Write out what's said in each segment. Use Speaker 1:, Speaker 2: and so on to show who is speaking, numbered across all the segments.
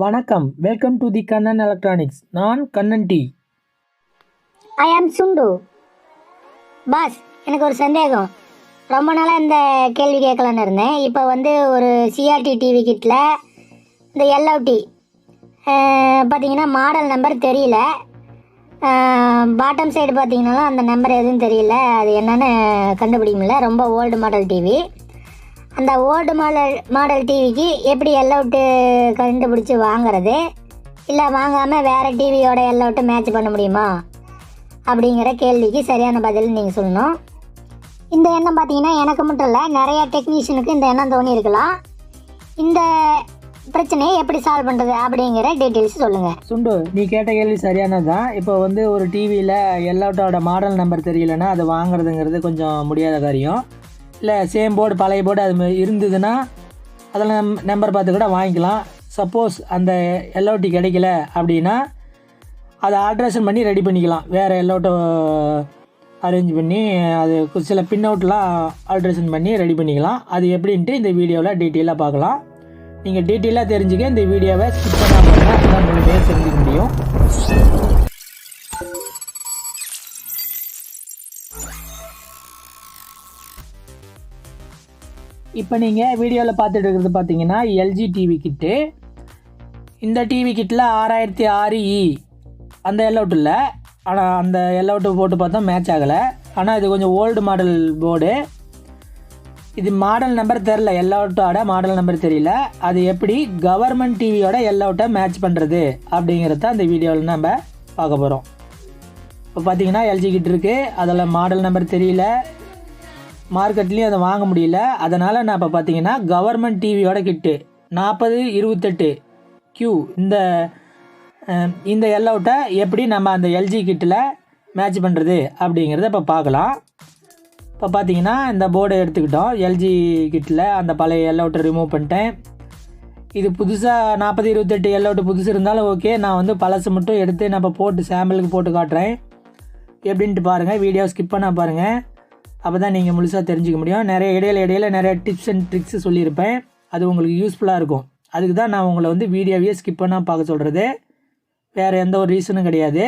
Speaker 1: வணக்கம், welcome to the Kannan electronics. நான் Kannan D.
Speaker 2: ஐ ஆம் சுண்டு. பாஸ், எனக்கு ஒரு சந்தேகம். ரொம்ப நாளாக இந்த கேள்வி கேட்கலான்னு இருந்தேன். இப்போ ஒரு சிஆர்டி டிவி கிட்டில் இந்த எல்ஓடி பார்த்தீங்கன்னா மாடல் நம்பர் தெரியல. பாட்டம் சைடு பார்த்தீங்கன்னாலும் அந்த நம்பர் எதுவும் தெரியல. அது என்னென்னு கண்டுபிடிக்க முடியல. ரொம்ப ஓல்டு மாடல் டிவி. அந்த ஓல்டு மாடல் டிவிக்கு எப்படி எல்அவுட்டு கண்டுபிடிச்சி வாங்குறது, இல்லை வாங்காமல் வேறு டிவியோட எல்அவுட்டு மேட்ச் பண்ண முடியுமா அப்படிங்கிற கேள்விக்கு சரியான பதில் நீங்கள் சொல்லணும். இந்த எண்ணம் பார்த்தீங்கன்னா எனக்கு மட்டும் இல்லை, நிறைய டெக்னீஷியனுக்கு இந்த எண்ணம் தோணி இருக்கலாம். இந்த பிரச்சனையை எப்படி சால்வ் பண்ணுறது அப்படிங்கிற டீட்டெயில்ஸ் சொல்லுங்கள்.
Speaker 1: சுண்டு, நீ கேட்ட கேள்வி சரியானது தான். இப்போ ஒரு டிவியில் எல்அவுட்டோட மாடல் நம்பர் தெரியலன்னா அது வாங்குறதுங்கிறது கொஞ்சம் முடியாத காரியம். இல்லை சேம் போர்டு பழைய போர்டு அது இருந்ததுன்னா அதில் நம்பர் பார்த்து கூட வாங்கிக்கலாம். சப்போஸ் அந்த எல்ஓடி கிடைக்கல அப்படின்னா அதை ஆல்ட்ரேஷன் பண்ணி ரெடி பண்ணிக்கலாம். வேறு எல்ஓட்டை அரேஞ்ச் பண்ணி அது சில பின் அவுட்லாம் ஆல்ட்ரேஷன் பண்ணி ரெடி பண்ணிக்கலாம். அது எப்படின்ட்டு இந்த வீடியோவில் டீட்டெயிலாக பார்க்கலாம். நீங்கள் டீட்டெயிலாக தெரிஞ்சுக்க இந்த வீடியோவை ஸ்கிப் பண்ணாமல் அதுதான் முழுமையாக தெரிஞ்சுக்க முடியும். இப்போ நீங்கள் வீடியோவில் பார்த்துட்டு இருக்கிறது பார்த்தீங்கன்னா எல்ஜி டிவி கிட்டு. இந்த டிவி கிட்டில் 6006E அந்த எல்அவுட் இல்லை. ஆனால் அந்த எல்அவுட்டு போட்டு பார்த்தா மேட்ச் ஆகலை. ஆனால் இது கொஞ்சம் ஓல்டு மாடல் போர்டு. இது மாடல் நம்பர் தெரில, எல்அவுட்டோட மாடல் நம்பர் தெரியல. அது எப்படி கவர்மெண்ட் டிவியோட எல்அவுட்டை மேட்ச் பண்ணுறது அப்படிங்கிறத அந்த வீடியோவில் நம்ம பார்க்க போகிறோம். இப்போ பார்த்தீங்கன்னா எல்ஜி கிட்ட இருக்குது, அதில் மாடல் நம்பர் தெரியல, மார்க்கெட்லேயும் அதை வாங்க முடியல. அதனால் நான் இப்போ பார்த்தீங்கன்னா கவர்மெண்ட் டிவியோட கிட்டு 4028Q இந்த எல்அவுட்டை எப்படி நம்ம அந்த எல்ஜி கிட்டில் மேட்ச் பண்ணுறது அப்படிங்கிறத இப்போ பார்க்கலாம். இப்போ பார்த்தீங்கன்னா இந்த போர்டை எடுத்துக்கிட்டோம். எல்ஜி கிட்டில் அந்த பழைய எல்அவுட்டை ரிமூவ் பண்ணிட்டேன். இது புதுசாக 4028 எல்அவுட்டு புதுசு இருந்தாலும் ஓகே. நான் பழசு மட்டும் எடுத்து நம்ம போட்டு சாம்பிளுக்கு போட்டு காட்டுறேன். எப்படின்ட்டு பாருங்கள், வீடியோ ஸ்கிப் பண்ணால் பாருங்கள். அப்போ தான் நீங்கள் முழுசாக தெரிஞ்சிக்க முடியும். நிறைய இடையில நிறைய டிப்ஸ் அண்ட் ட்ரிக்ஸு சொல்லியிருப்பேன். அது உங்களுக்கு யூஸ்ஃபுல்லாக இருக்கும். அதுக்கு தான் நான் உங்களை வீடியோவையே ஸ்கிப் பண்ணால் பார்க்க சொல்கிறது. வேறு எந்த ஒரு ரீசனும் கிடையாது.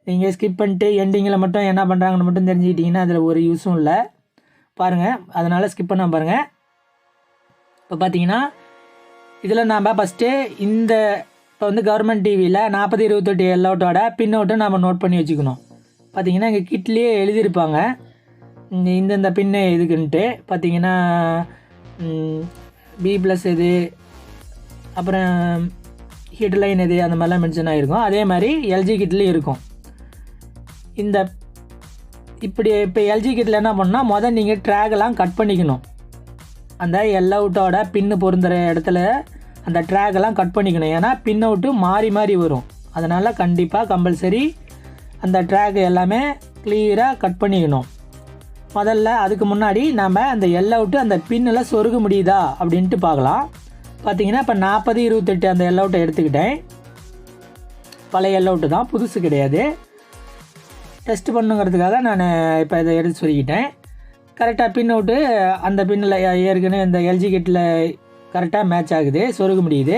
Speaker 1: நீங்கள் ஸ்கிப் பண்ணிட்டு எண்டிங்கில் மட்டும் என்ன பண்ணுறாங்கன்னு மட்டும் தெரிஞ்சுக்கிட்டிங்கன்னா அதில் ஒரு யூஸும் இல்லை. பாருங்கள், அதனால் ஸ்கிப் பண்ணால் பாருங்கள். இப்போ பார்த்தீங்கன்னா இதில் நாம் ஃபஸ்ட்டு இப்போ கவர்மெண்ட் டிவியில் 4028 எல்அவுட்டோட பின் அவுட்டை நாம் நோட் பண்ணி வச்சுக்கணும். பார்த்தீங்கன்னா எங்கள் கிட்லேயே எழுதியிருப்பாங்க இந்த பின்னு எதுக்குன்ட்டு. பார்த்தீங்கன்னா B+ எது, அப்புறம் ஹீட் லைன் எது, அந்த மாதிரிலாம் மென்ஷன் ஆகிருக்கும். அதே மாதிரி எல்ஜி கிட்லேயும் இருக்கும். இப்போ எல்ஜி கிட்டில் என்ன பண்ணால் முதல் நீங்கள் ட்ராகெல்லாம் கட் பண்ணிக்கணும். அந்த எல்அவுட்டோட பின்னு பொருந்துகிற இடத்துல அந்த ட்ராகெல்லாம் கட் பண்ணிக்கணும். ஏன்னா பின் அவுட்டு மாறி வரும். அதனால் கண்டிப்பாக கம்பல்சரி அந்த ட்ராக் எல்லாமே கிளியராக கட் பண்ணிக்கணும். முதல்ல அதுக்கு முன்னாடி நாம் அந்த எல்அவுட்டு அந்த பின்னில் சொருக முடியுதா அப்படின்ட்டு பார்க்கலாம். பார்த்தீங்கன்னா இப்போ 4028 அந்த எல்அவுட்டை எடுத்துக்கிட்டேன். பழைய எல்அவுட்டு தான், புதுசு கிடையாது. டெஸ்ட் பண்ணுங்கிறதுக்காக நான் இப்போ இதை எடுத்து சொருகிட்டேன். கரெக்டாக பின் அவுட்டு அந்த பின்னில் ஏற்கனவே இந்த எல்ஜி கிட்டில் கரெக்டாக மேட்ச் ஆகுது, சொருக முடியுது.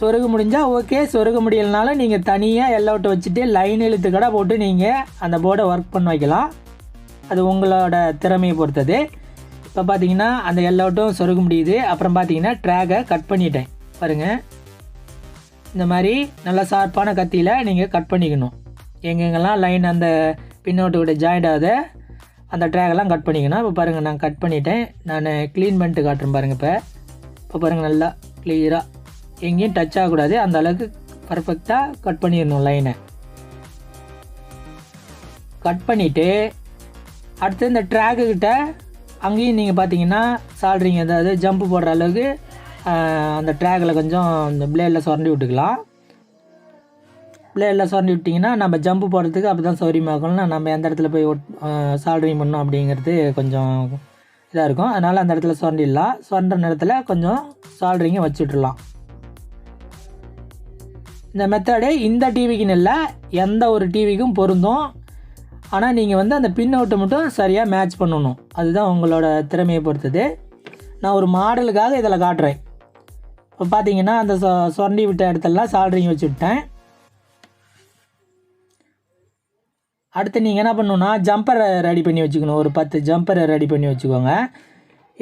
Speaker 1: சொருக முடிஞ்சால் ஓகே, சொருக முடியலனாலும் நீங்கள் தனியாக எல்அவுட்டை வச்சுட்டு லைன் இழுத்து கடை போட்டு நீங்கள் அந்த போர்டை ஒர்க் பண்ண வைக்கலாம். அது உங்களோட திறமையை பொறுத்தது. இப்போ பார்த்தீங்கன்னா அந்த எல்அவுட்டும் சொருக முடியுது. அப்புறம் பார்த்தீங்கன்னா ட்ராகை கட் பண்ணிட்டேன். பாருங்கள், இந்த மாதிரி நல்லா ஷார்ப்பான கத்தியில் நீங்கள் கட் பண்ணிக்கணும். எங்கெங்கெல்லாம் லைன் அந்த பின் அவுட்டு விட ஜாயிண்ட் ஆகுது அந்த ட்ராகெல்லாம் கட் பண்ணிக்கணும். இப்போ பாருங்கள், நான் கட் பண்ணிட்டேன். நான் க்ளீன் பண்ணிட்டு காட்டுறேன் பாருங்கள். இப்போ பாருங்கள், நல்லா கிளியராக எங்கேயும் டச் ஆகக்கூடாது, அந்த அளவுக்கு பர்ஃபெக்டாக கட் பண்ணிடணும் லைனை. கட் பண்ணிவிட்டு அடுத்து இந்த ட்ராக்குக்கிட்ட அங்கேயும் நீங்கள் பார்த்தீங்கன்னா சால்ட்ரிங் ஏதாவது ஜம்ப்பு போடுற அளவுக்கு அந்த ட்ராகில் கொஞ்சம் இந்த பிளேடில் சுரண்டி விட்டுக்கலாம். பிளேடில் சுரண்டி விட்டிங்கன்னா நம்ம ஜம்ப்பு போடுறதுக்கு அப்போ தான் சௌரியமாகணும்னா நம்ம எந்த இடத்துல போய் சால்ட்ரிங் பண்ணோம் அப்படிங்கிறது கொஞ்சம் இதாக இருக்கும். அதனால் அந்த இடத்துல சுரண்டிடலாம். சுரண்ட நேரத்தில் கொஞ்சம் சால்ட்ரிங்கை வச்சுட்றலாம். இந்த மெத்தடு இந்த டிவிக்குன்னு இல்லை, எந்த ஒரு டிவிக்கும் பொருந்தும். ஆனால் நீங்கள் அந்த பின் அவுட்டை மட்டும் சரியாக மேட்ச் பண்ணணும். அதுதான் உங்களோட திறமையை பொறுத்தது. நான் ஒரு மாடலுக்காக இதில் காட்டுறேன். இப்போ பார்த்தீங்கன்னா அந்த சொரண்டி விட்ட இடத்துலலாம் சால்ட்ரிங் வச்சு விட்டேன். அடுத்து நீங்கள் என்ன பண்ணணுன்னா ஜம்பரை ரெடி பண்ணி வச்சுக்கணும். ஒரு 10 ஜம்பரை ரெடி பண்ணி வச்சுக்கோங்க.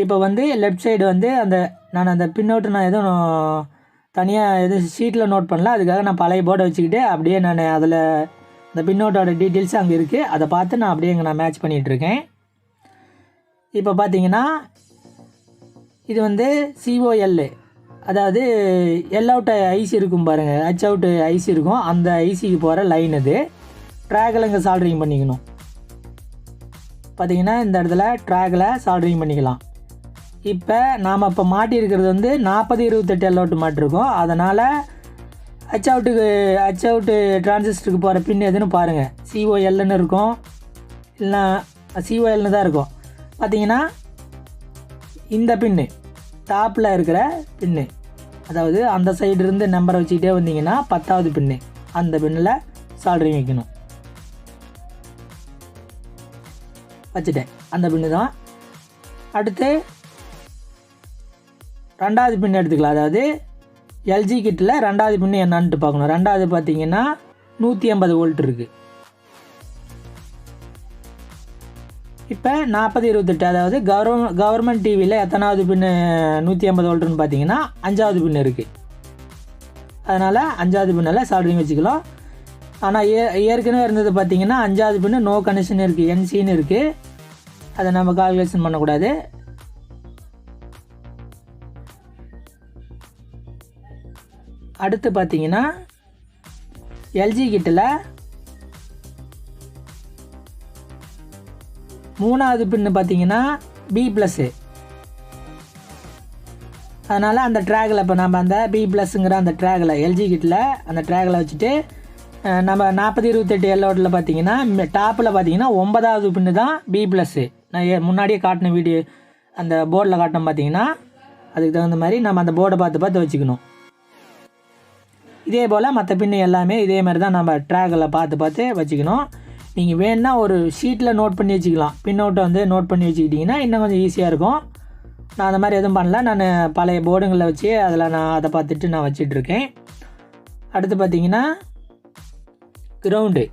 Speaker 1: இப்போ வந்து லெஃப்ட் சைடு வந்து நான் அந்த பின்னோட்டு நான் எதுவும் தனியாக எதுவும் ஷீட்டில் நோட் பண்ணல. அதுக்காக நான் பழைய போர்டை வச்சுக்கிட்டு அப்படியே நான் அதில் அந்த பின்னோட்டோட டீட்டெயில்ஸ் அங்கே இருக்குது. அதை பார்த்து நான் அப்படியே இங்கே நான் மேட்ச் பண்ணிகிட்ருக்கேன். இப்போ பார்த்தீங்கன்னா இது வந்து COL, அதாவது எல் அவுட் ஐசி இருக்கும் பாருங்கள், ஹச் அவுட்டு ஐசி இருக்கும். அந்த ஐசிக்கு போகிற லைன் இது. ட்ராகில் இங்கே சால்ட்ரிங் பண்ணிக்கணும். பார்த்தீங்கன்னா இந்த இடத்துல ட்ராகில் சால்ட்ரிங் பண்ணிக்கலாம். இப்போ நாம் இப்போ மாட்டியிருக்கிறது வந்து 40-28 எல் அவுட்டு மாட்டிருக்கோம். அதனால் ஹச் அவுட்டு டிரான்சிஸ்டருக்கு போகிற பின் எதுன்னு பாருங்கள். COLன்னு இருக்கும், இல்லைனா COLன்னு தான் இருக்கும். பார்த்தீங்கன்னா இந்த பின்னு டாப்பில் இருக்கிற பின்னு, அதாவது அந்த சைடு இருந்து நம்பரை வச்சுக்கிட்டே வந்தீங்கன்னா 10வது பின்னு, அந்த பின்னில் சால்ட்ரிங் வைக்கணும். வச்சுட்டேன், அந்த பின்னு தான். அடுத்து 2வது பின் எடுத்துக்கலாம். அதாவது எல்ஜி கிட்டில் 2வது பின்னு என்னான்ட்டு பார்க்கணும். 2வது பார்த்தீங்கன்னா 150 வோல்ட் இருக்குது. இப்போ 40-28, அதாவது கவர்மெண்ட் டிவியில் எத்தனாவது பின்னு 150 வோல்ட்டுன்னு பார்த்தீங்கன்னா 5வது பின்னு இருக்குது. அதனால் 5வது பின்னில் சால்ட்ரிங் வச்சுக்கலாம். ஆனால் ஏற்கனவே இருந்தது பார்த்தீங்கன்னா 5வது பின்னு நோ கனெக்ஷன் இருக்குது, NCன்னு இருக்குது. அதை நம்ம கால்குலேஷன் பண்ணக்கூடாது. அடுத்து பார்த்தீங்கன்னா எல்ஜி கிட்டில் 3வது பின்னு பார்த்தீங்கன்னா B+. அதனால் அந்த ட்ராகில் இப்போ நம்ம அந்த B+ங்கிற அந்த ட்ராகில் எல்ஜி கிட்டில் அந்த ட்ராகில் வச்சுட்டு நம்ம 40-28 எல்லோட்டில் பார்த்தீங்கன்னா டாப்பில் பார்த்தீங்கன்னா 9வது பின்னு தான் B+. நான் முன்னாடியே காட்டின வீடியோ அந்த போர்டில் காட்டினோம். பார்த்தீங்கன்னா அதுக்கு தகுந்த மாதிரி நம்ம அந்த போர்டை பார்த்து வச்சுக்கணும். இதே போல் மற்ற பின்னு எல்லாமே இதே மாதிரி தான் நம்ம ட்ராகில் பார்த்து வச்சுக்கணும். நீங்கள் வேணுன்னா ஒரு ஷீட்டில் நோட் பண்ணி வச்சுக்கலாம். பின் அவுட்டை வந்து நோட் பண்ணி வச்சுக்கிட்டிங்கன்னா இன்னும் கொஞ்சம் ஈஸியாக இருக்கும். நான் அந்த மாதிரி எதுவும் பண்ணல. நான் பழைய போர்டுங்களில் வச்சு அதில் அதை பார்த்துட்டு நான் வச்சிட்ருக்கேன். அடுத்து பார்த்தீங்கன்னா கிரவுண்டு.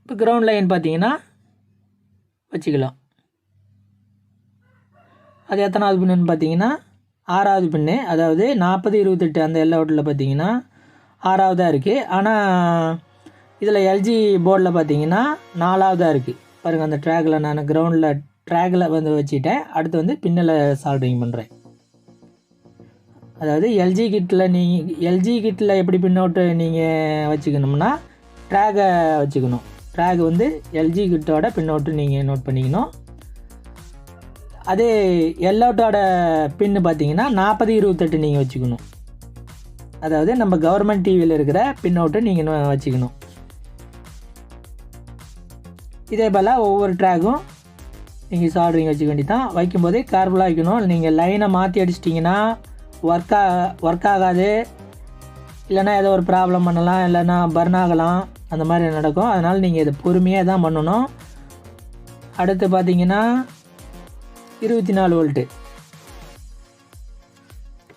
Speaker 1: இப்போ கிரவுண்ட் லைன் பார்த்தீங்கன்னா வச்சுக்கலாம். அது எத்தனாவது பின்னுன்னு பார்த்தீங்கன்னா 6வது பின்னு, அதாவது 40-28 அந்த எல் அவுட்டில் பார்த்தீங்கன்னா 6வதாக இருக்குது. ஆனால் இதில் எல்ஜி போர்டில் பார்த்தீங்கன்னா 4வதாக இருக்குது. பாருங்கள், அந்த ட்ராகில் நான் கிரவுண்டில் ட்ராகில் வந்து வச்சுட்டேன். அடுத்து வந்து பின்னில் சால்ட்ரிங் பண்ணுறேன். அதாவது எல்ஜி கிட்டில் எப்படி பின் அவுட்டு நீங்கள் வச்சுக்கணும்னா ட்ராகை வச்சுக்கணும். ட்ராக் வந்து எல்ஜி கிட்டோட பின் அவுட்டு நீங்கள் நோட் பண்ணிக்கணும். அதே எல் அவுட்டோட பின்னு பார்த்தீங்கன்னா 40-28 நீங்கள் வச்சுக்கணும். அதாவது நம்ம கவர்மெண்ட் டிவியில் இருக்கிற பின் அவுட்டை நீங்கள் வச்சுக்கணும். இதே போல் ஒவ்வொரு ட்ராகும் நீங்கள் சால்ட்ரிங் வச்சுக்க வேண்டியதான். வைக்கும்போதே கேர்ஃபுல்லாக வைக்கணும். நீங்கள் லைனை மாற்றி அடிச்சிட்டிங்கன்னா ஒர்க் ஆகாது, இல்லைனா ஏதோ ஒரு ப்ராப்ளம் பண்ணலாம், இல்லைனா பர்ன் ஆகலாம், அந்த மாதிரி நடக்கும். அதனால் நீங்கள் இதை பொறுமையாக தான் பண்ணணும். அடுத்து பார்த்தீங்கன்னா 24 வோல்ட்டு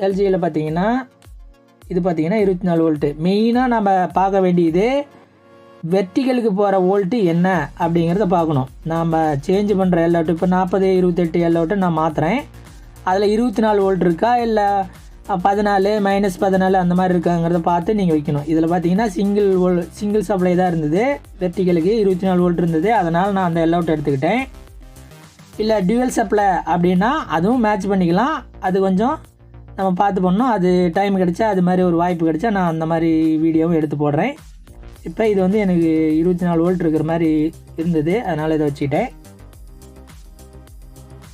Speaker 1: எல்ஜியில் பார்த்தீங்கன்னா இது பார்த்தீங்கன்னா 24 வோல்ட்டு. மெயினாக நம்ம பார்க்க வேண்டியது வெர்டிகலுக்கு போகிற வோல்ட்டு என்ன அப்படிங்கிறத பார்க்கணும். நாம் சேஞ்ச் பண்ணுற எல் அவுட்டு இப்போ 40-28 எல் அவுட்டு நான் மாற்றுறேன். அதில் 24 வோல்ட் இருக்கா இல்லை 14 -14 அந்த மாதிரி இருக்காங்கிறத பார்த்து நீங்கள் வைக்கணும். இதில் பார்த்தீங்கன்னா சிங்கிள் சப்ளை தான் இருந்தது. வெர்டிகலுக்கு 24 வோல்ட் இருந்தது. அதனால் நான் அந்த எல் அவுட் எடுத்துக்கிட்டேன். இல்லை டியூவல் சப்ளை அப்படின்னா அதுவும் மேட்ச் பண்ணிக்கலாம். அது கொஞ்சம் நம்ம பார்த்து பண்ணணும். அது டைம் கிடைச்சா, அது மாதிரி ஒரு வாய்ப்பு கிடைச்சா நான் அந்த மாதிரி வீடியோவும் எடுத்து போடுறேன். இப்போ இது வந்து எனக்கு 24 வோல்ட் இருக்கிற மாதிரி இருந்தது, அதனால் இதை வச்சுக்கிட்டேன்.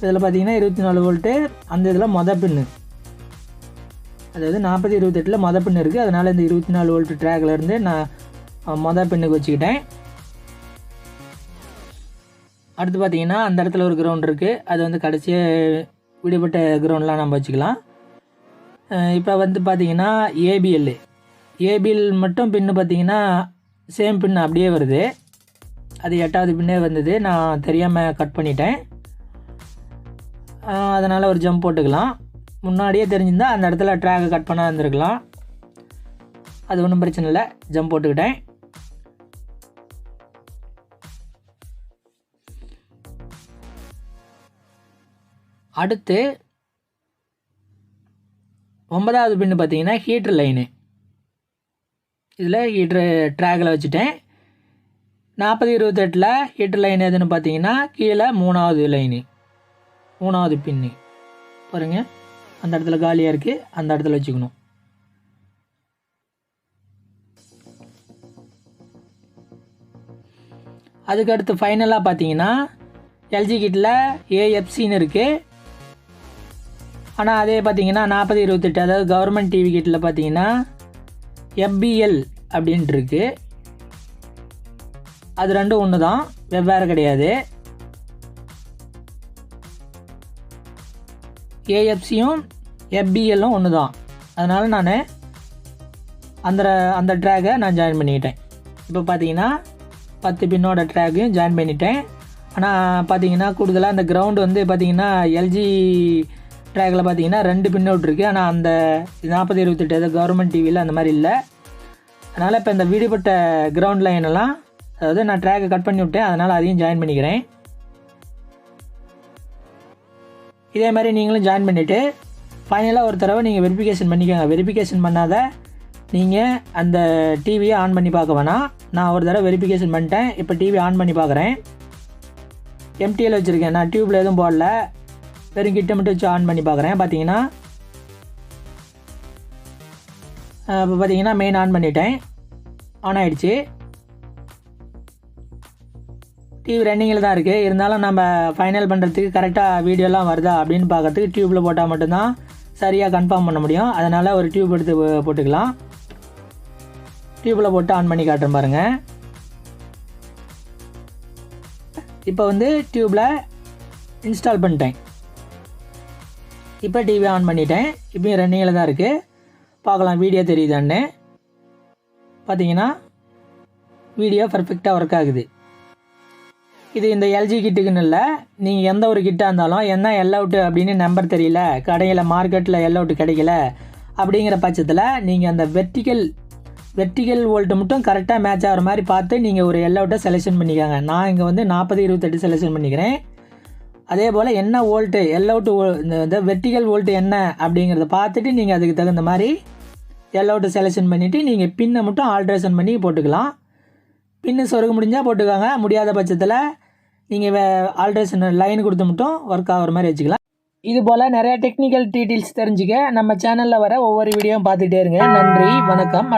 Speaker 1: இதில் பார்த்தீங்கன்னா 24 வோல்ட்டு. அந்த இதில் பின்னு, அதாவது 40-28 பின்னு இருக்குது. அதனால் இந்த 24 வோல்ட் ட்ராக்ல இருந்து நான் பின்னுக்கு வச்சுக்கிட்டேன். அடுத்து பார்த்தீங்கன்னா அந்த இடத்துல ஒரு கிரவுண்ட் இருக்குது. அது வந்து கடைசியாக விடுபட்ட கிரவுண்ட்லாம் நம்ம வச்சுக்கலாம். இப்போ வந்து பார்த்தீங்கன்னா ஏபிஎல் மட்டும் பின்னு பார்த்தீங்கன்னா சேம் பின் அப்படியே வருது. அது 8வது பின்னே வந்தது, நான் தெரியாமல் கட் பண்ணிட்டேன். அதனால் ஒரு ஜம்ப் போட்டுக்கலாம். முன்னாடியே தெரிஞ்சிருந்தால் அந்த இடத்துல ட்ராகை கட் பண்ண இருந்திருக்கலாம். அது ஒன்றும் பிரச்சனை இல்லை, ஜம்ப் போட்டுக்கிட்டேன். அடுத்து 9வது பின்னு பார்த்தீங்கன்னா ஹீட்ரு லைனு. இதில் ஹீட்ரு ட்ராகில் வச்சுட்டேன். 40-28 ஹீட்ரு லைன் எதுன்னு பார்த்தீங்கன்னா கீழே 3வது லைனு, 3வது பின்னு பாருங்கள். அந்த இடத்துல காலியாக இருக்குது, அந்த இடத்துல வச்சுக்கணும். அதுக்கடுத்து ஃபைனலாக பார்த்தீங்கன்னா எல்ஜி கிட்டில் ஏஎஃப்சின்னு இருக்குது. ஆனால் அதே பார்த்தீங்கன்னா 40-28 அதாவது கவர்மெண்ட் டிவி கிட்டில் பார்த்தீங்கன்னா FBL அப்படின்ட்டு இருக்குது. அது ரெண்டும் ஒன்று தான், வெவ்வேறு கிடையாது. ஏஎஃப்சியும் FBLம் ஒன்று தான். அதனால் நான் அந்த ட்ராகை நான் ஜாயின் பண்ணிக்கிட்டேன். இப்போ பார்த்தீங்கன்னா 10 பின்னோட ட்ராகையும் ஜாயின் பண்ணிட்டேன். ஆனால் பார்த்தீங்கன்னா கூடுதலாக அந்த கிரவுண்டு வந்து பார்த்தீங்கன்னா எல்ஜி ட்ராகில் பார்த்தீங்கன்னா 2 பின் அவுட் இருக்குது. ஆனால் அந்த 40-28 கவர்மெண்ட் டிவியில் அந்த மாதிரி இல்லை. அதனால் இப்போ இந்த விடுபட்ட கிரவுண்ட் லைனெல்லாம், அதாவது நான் ட்ராகை கட் பண்ணி விட்டேன், அதனால் அதையும் ஜாயின் பண்ணிக்கிறேன். இதே மாதிரி நீங்களும் ஜாயின் பண்ணிவிட்டு ஃபைனலாக ஒரு தடவை நீங்கள் வெரிஃபிகேஷன் பண்ணிக்கோங்க. வெரிஃபிகேஷன் பண்ணாத நீங்கள் அந்த டிவியை ஆன் பண்ணி பார்க்க வேணாம். நான் ஒரு தடவை வெரிஃபிகேஷன் பண்ணிட்டேன். இப்போ டிவி ஆன் பண்ணி பார்க்குறேன். எம்டிஎல் வச்சுருக்கேன், நான் டியூப்பில் எதுவும் போடல, வெறும் கிட்ட மட்டும் வச்சு ஆன் பண்ணி பார்க்குறேன். பார்த்தீங்கன்னா இப்போ பார்த்தீங்கன்னா மெயின் ஆன் பண்ணிட்டேன், ஆன் ஆகிடுச்சு. டிவி ரன்னிங்கில் தான் இருக்குது. இருந்தாலும் நம்ம ஃபைனல் பண்ணுறதுக்கு கரெக்டாக வீடியோலாம் வருதா அப்படின்னு பார்க்கறதுக்கு டியூப்பில் போட்டால் மட்டும்தான் சரியாக கன்ஃபார்ம் பண்ண முடியும். அதனால் ஒரு டியூப் எடுத்து போட்டுக்கலாம். டியூப்பில் போட்டு ஆன் பண்ணி காட்டுறேன் பாருங்கள். இப்போ வந்து டியூப்பில் இன்ஸ்டால் பண்ணிட்டேன். இப்போ டிவி ஆன் பண்ணிட்டேன். இப்போயும் ரன்னிங்கில் தான் இருக்குது. பார்க்கலாம் வீடியோ தெரியுதான்னு. பார்த்தீங்கன்னா வீடியோ பர்ஃபெக்டாக ஒர்க் ஆகுது. இது இந்த எல்ஜி கிட்டுக்குன்னு இல்லை, நீங்கள் எந்த ஒரு கிட்டாக இருந்தாலும் என்ன எல்அவுட்டு அப்படின்னு நம்பர் தெரியல, கடையில் மார்க்கெட்டில் எல்அவுட்டு கிடைக்கல அப்படிங்கிற பட்சத்தில் நீங்கள் அந்த வெர்டிக்கல் வோல்ட்டு மட்டும் கரெக்டாக மேட்ச் ஆகிற மாதிரி பார்த்து நீங்கள் ஒரு எல்அவுட்டை செலெக்ஷன் பண்ணிக்காங்க. நான் இங்கே வந்து 40-28 செலெக்ஷன் பண்ணிக்கிறேன். அதே போல் என்ன வோல்ட்டு எல்அவுட்டு இந்த வெர்டிக்கல் வோல்ட்டு என்ன அப்படிங்கிறத பார்த்துட்டு நீங்கள் அதுக்கு தகுந்த மாதிரி எல்அவுட்டு செலெக்ஷன் பண்ணிவிட்டு நீங்கள் பின்னை மட்டும் ஆல்ட்ரேஷன் பண்ணி போட்டுக்கலாம். பின்னு சொருக முடிஞ்சால் போட்டுக்காங்க, முடியாத பட்சத்தில் நீங்கள் ஆல்ட்ரேஷன் லைன் கொடுத்து மட்டும் ஒர்க் ஆகிற மாதிரி வச்சுக்கலாம். இது போல் நிறைய டெக்னிக்கல் டீட்டெயில்ஸ் தெரிஞ்சுக்க நம்ம சேனலில் வர ஒவ்வொரு வீடியோவும் பார்த்துட்டே இருங்க. நன்றி, வணக்கம்.